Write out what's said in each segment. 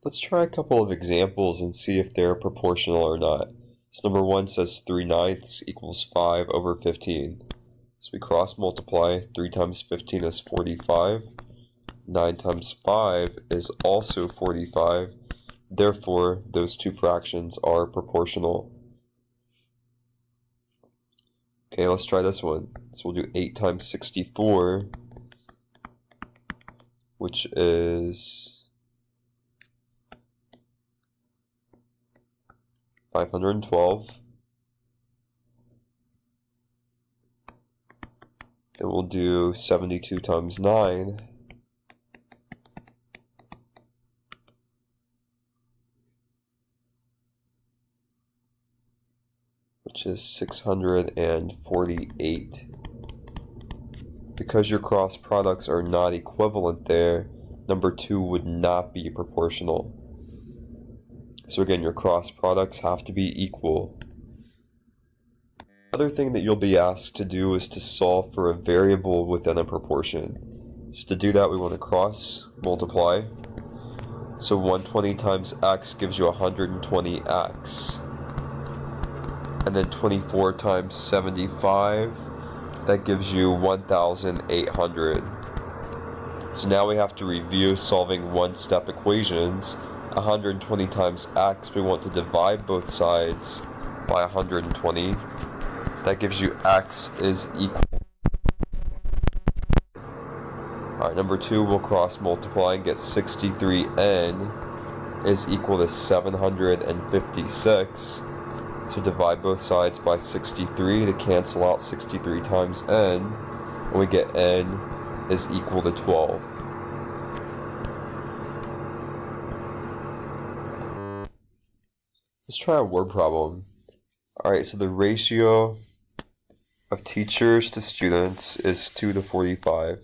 Let's try a couple of examples and see if they're proportional or not. So number 1 says 3/9 equals 5 over 15. So we cross multiply. 3 times 15 is 45. 9 times 5 is also 45. Therefore, those two fractions are proportional. Okay, let's try this one. So we'll do 8 times 64, which is 512. Then we'll do 72 times 9, which is 648. Because your cross products are not equivalent there, number 2 would not be proportional. So again, your cross products have to be equal. Another thing that you'll be asked to do is to solve for a variable within a proportion. So to do that, we want to cross multiply. So 120 times x gives you 120x. And then 24 times 75, that gives you 1,800. So now we have to review solving one-step equations. 120 times x, we want to divide both sides by 120. That gives you x is equal. Alright, number 2, we'll cross multiply and get 63n is equal to 756. So divide both sides by 63 to cancel out 63 times n, and we get n is equal to 12. Let's try a word problem. Alright, so the ratio of teachers to students is 2 to 45.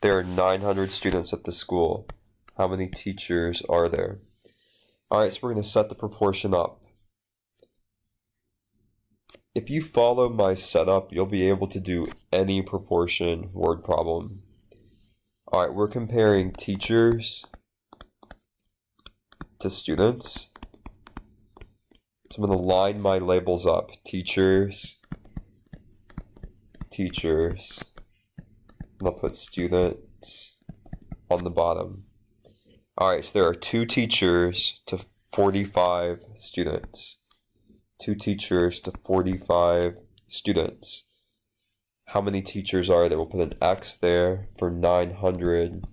There are 900 students at the school. How many teachers are there? Alright, so we're going to set the proportion up. If you follow my setup, you'll be able to do any proportion word problem. Alright, we're comparing teachers to students. So I'm going to line my labels up. Teachers. I'm going to put students on the bottom. Alright, so there are 2 teachers to 45 students. 2 teachers to 45 students. How many teachers are there? We'll put an X there for 900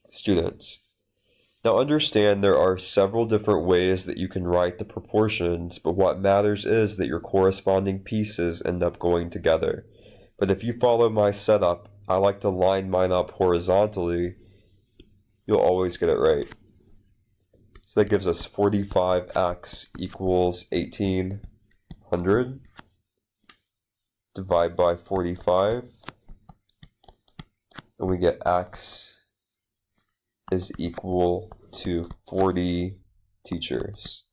students. Now understand there are several different ways that you can write the proportions, but what matters is that your corresponding pieces end up going together. But if you follow my setup, I like to line mine up horizontally, you'll always get it right. So that gives us 45x equals 1800. Divide by 45. And we get x is equal to 40 teachers.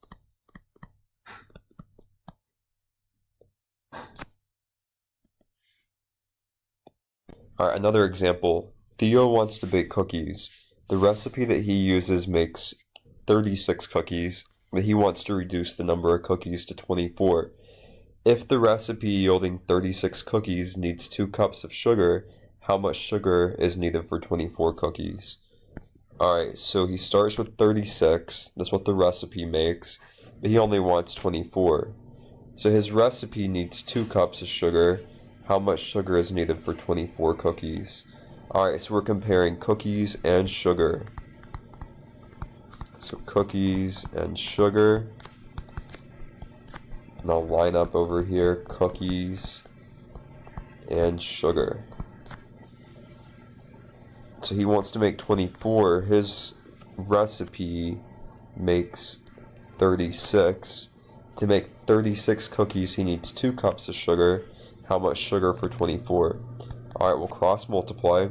Alright, another example. Theo wants to bake cookies. The recipe that he uses makes 36 cookies, but he wants to reduce the number of cookies to 24. If the recipe yielding 36 cookies needs 2 cups of sugar, how much sugar is needed for 24 cookies? Alright, so he starts with 36, that's what the recipe makes, but he only wants 24. So his recipe needs 2 cups of sugar. How much sugar is needed for 24 cookies? Alright, so we're comparing cookies and sugar. So cookies and sugar. And I'll line up over here, cookies and sugar. So he wants to make 24. His recipe makes 36. To make 36 cookies, he needs 2 cups of sugar. How much sugar for 24? Alright, we'll cross multiply.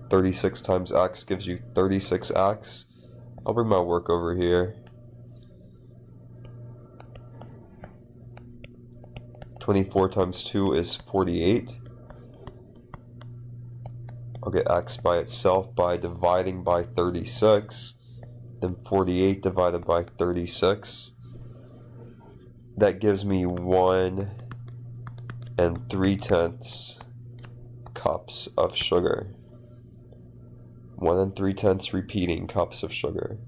36 times x gives you 36x. I'll bring my work over here. 24 times 2 is 48. I'll get x by itself by dividing by 36. Then 48 divided by 36. That gives me 1 3/10 cups of sugar. 1 3/10 repeating cups of sugar.